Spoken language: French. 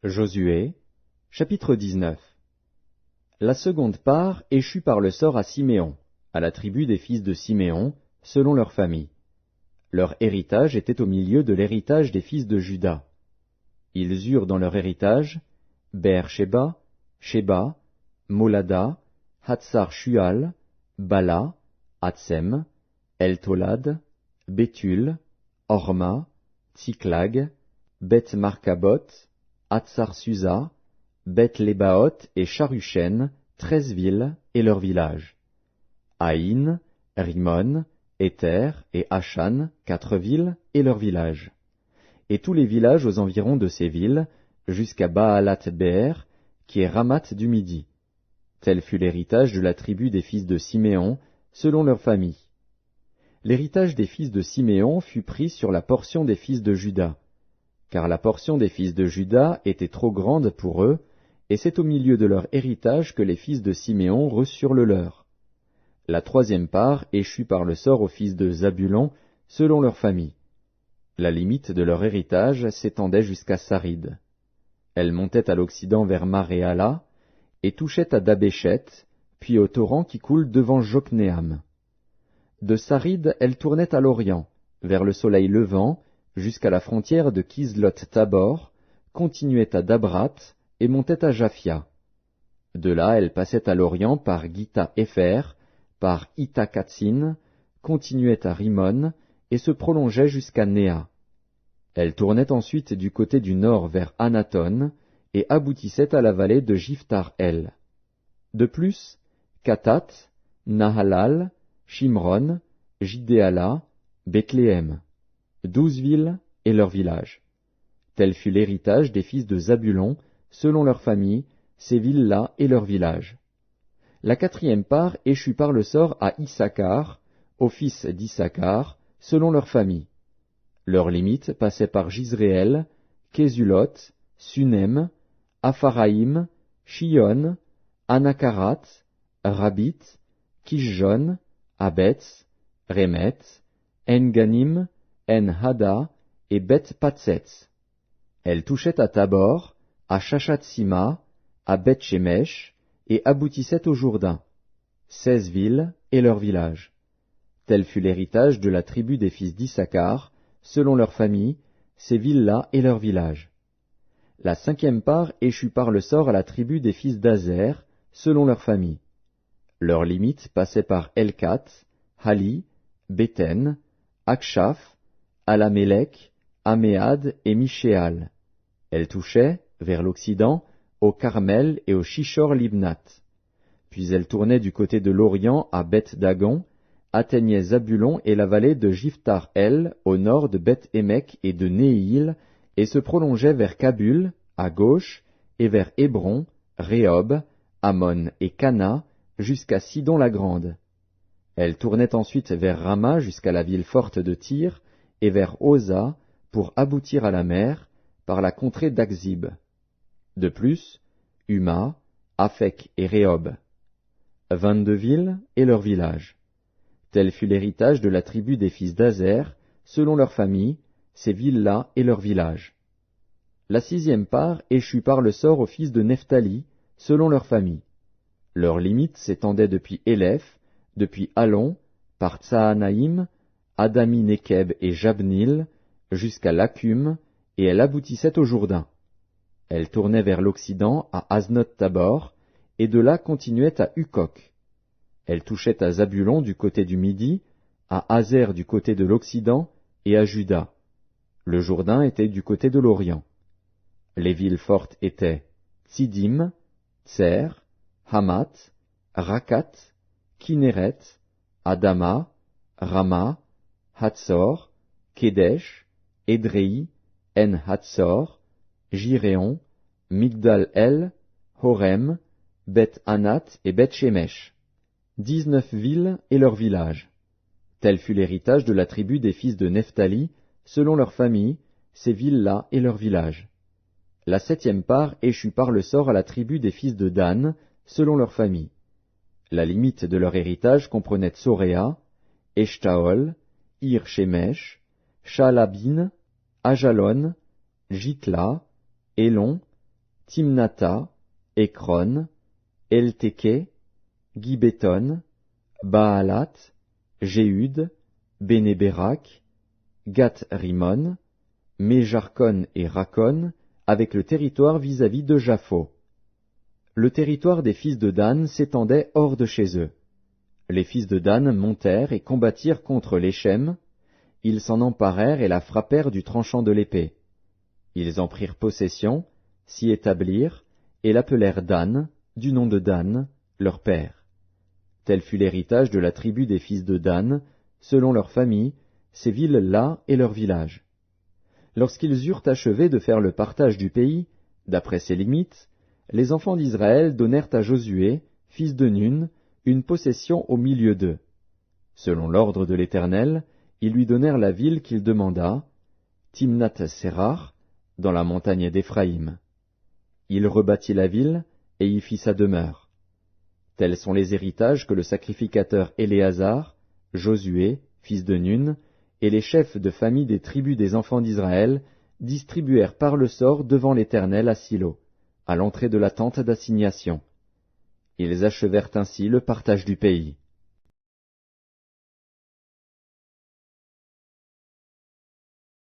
Josué, chapitre 19. La seconde part échut par le sort à Siméon, à la tribu des fils de Siméon, selon leur famille. Leur héritage était au milieu de l'héritage des fils de Juda. Ils eurent dans leur héritage Beer-Sheba, Sheba, Molada, Hatsar-Shual, Bala, Hatsem, El-Tolad, Béthul, Horma, Tsiklag, Beth-Markabot, Hatsar-Susa, Beth-Lébaoth et Charushen, 13 villes et leurs villages. Haïn, Rimon, Éther et Achan, 4 villes et leurs villages. Et tous les villages aux environs de ces villes, jusqu'à Baalat-Béer, qui est Ramat du Midi. Tel fut l'héritage de la tribu des fils de Siméon, selon leur famille. L'héritage des fils de Siméon fut pris sur la portion des fils de Juda, car la portion des fils de Juda était trop grande pour eux, et c'est au milieu de leur héritage que les fils de Siméon reçurent le leur. La troisième part échut par le sort aux fils de Zabulon, selon leur famille. La limite de leur héritage s'étendait jusqu'à Sarid. Elle montait à l'occident vers Maréala, et touchait à Dabéchet, puis au torrent qui coule devant Joknéam. De Sarid, elle tournait à l'orient, vers le soleil levant, jusqu'à la frontière de Kislot-Tabor, continuait à Dabrat, et montait à Japhia. De là, elle passait à l'orient par Gita-Épher, par Ita-Katsin, continuait à Rimon, et se prolongeait jusqu'à Néa. Elle tournait ensuite du côté du nord vers Anaton, et aboutissait à la vallée de Jiftar-El. De plus, Katat, Nahalal, Shimron, Jidéala, Bethléem, 12 villes et leurs villages. Tel fut l'héritage des fils de Zabulon, selon leur famille, ces villes-là et leurs villages. La quatrième part échut par le sort à Issachar, aux fils d'Issachar, selon leur famille. Leurs limites passaient par Jizréel, Késulot, Sunem, Apharaïm, Shion, Anakarat, Rabit, Kishjon, Abetz, Remet, En-Ganim, En-Hada et Beth-Patsetz. Elle touchait à Tabor, à Shashatsima, à Beth-Shemesh, et aboutissait au Jourdain. 16 villes et leurs villages. Tel fut l'héritage de la tribu des fils d'Issachar, selon leur famille, ces villes-là et leurs villages. La cinquième part échut par le sort à la tribu des fils d'Azer, selon leur famille. Leurs limites passaient par Elkat, Hali, Béten, Akshaf, Alamélec, Améad et Michéal. Elle touchait, vers l'occident, au Carmel et au Shishor-Libnat. Puis elle tournait du côté de l'Orient à Beth-Dagon, atteignait Zabulon et la vallée de Jiftar-El, au nord de Beth-Émec et de Néhil, et se prolongeait vers Kabul, à gauche, et vers Hébron, Rehob, Ammon et Cana, jusqu'à Sidon-la-Grande. Elle tournait ensuite vers Rama jusqu'à la ville forte de Tyr, et vers Oza, pour aboutir à la mer, par la contrée d'Akzib. De plus, Huma, Aphek et Rehob. 22 villes et leurs villages. Tel fut l'héritage de la tribu des fils d'Azer, selon leur famille, ces villes-là et leurs villages. La sixième part échut par le sort aux fils de Nephtali, selon leur famille. Leurs limites s'étendaient depuis Éléph, depuis Allon, par Tsaanaïm, Adami-Nekeb et Jabnil, jusqu'à Lacum, et elle aboutissait au Jourdain. Elle tournait vers l'occident à Aznot-Tabor, et de là continuait à Hukok. Elle touchait à Zabulon du côté du midi, à Hazer du côté de l'occident, et à Juda. Le Jourdain était du côté de l'Orient. Les villes fortes étaient Tsidim, Tser, Hamat, Rakat, Kinéret, Adama, Rama, Hatzor, Kedesh, Édréi, En-Hatzor, Jiréon, Migdal-El, Horem, Beth-Anat et Beth-Shemesh. 19 villes et leurs villages. Tel fut l'héritage de la tribu des fils de Nephtali, selon leur famille, ces villes-là et leurs villages. La septième part échut par le sort à la tribu des fils de Dan, selon leur famille. La limite de leur héritage comprenait Tsoréa, Eshtaol, Ir-Shemesh, Shalabin, Ajalon, Jitla, Elon, Timnatha, Ekron, Eltéké, Gibéton, Baalat, Jéhud, Bénéberak, Gath-Rimon, Méjarkon et Rakon, avec le territoire vis-à-vis de Japho. Le territoire des fils de Dan s'étendait hors de chez eux. Les fils de Dan montèrent et combattirent contre l'Échem. Ils s'en emparèrent et la frappèrent du tranchant de l'épée. Ils en prirent possession, s'y établirent, et l'appelèrent Dan, du nom de Dan, leur père. Tel fut l'héritage de la tribu des fils de Dan, selon leurs familles, ces villes-là et leurs villages. Lorsqu'ils eurent achevé de faire le partage du pays, d'après ses limites, les enfants d'Israël donnèrent à Josué, fils de Nun, une possession au milieu d'eux. Selon l'ordre de l'Éternel, ils lui donnèrent la ville qu'il demanda, Timnath-Sérar, dans la montagne d'Éphraïm. Il rebâtit la ville et y fit sa demeure. Tels sont les héritages que le sacrificateur Éléazar, Josué, fils de Nun, et les chefs de famille des tribus des enfants d'Israël distribuèrent par le sort devant l'Éternel à Silo, à l'entrée de la tente d'assignation. Ils achevèrent ainsi le partage du pays.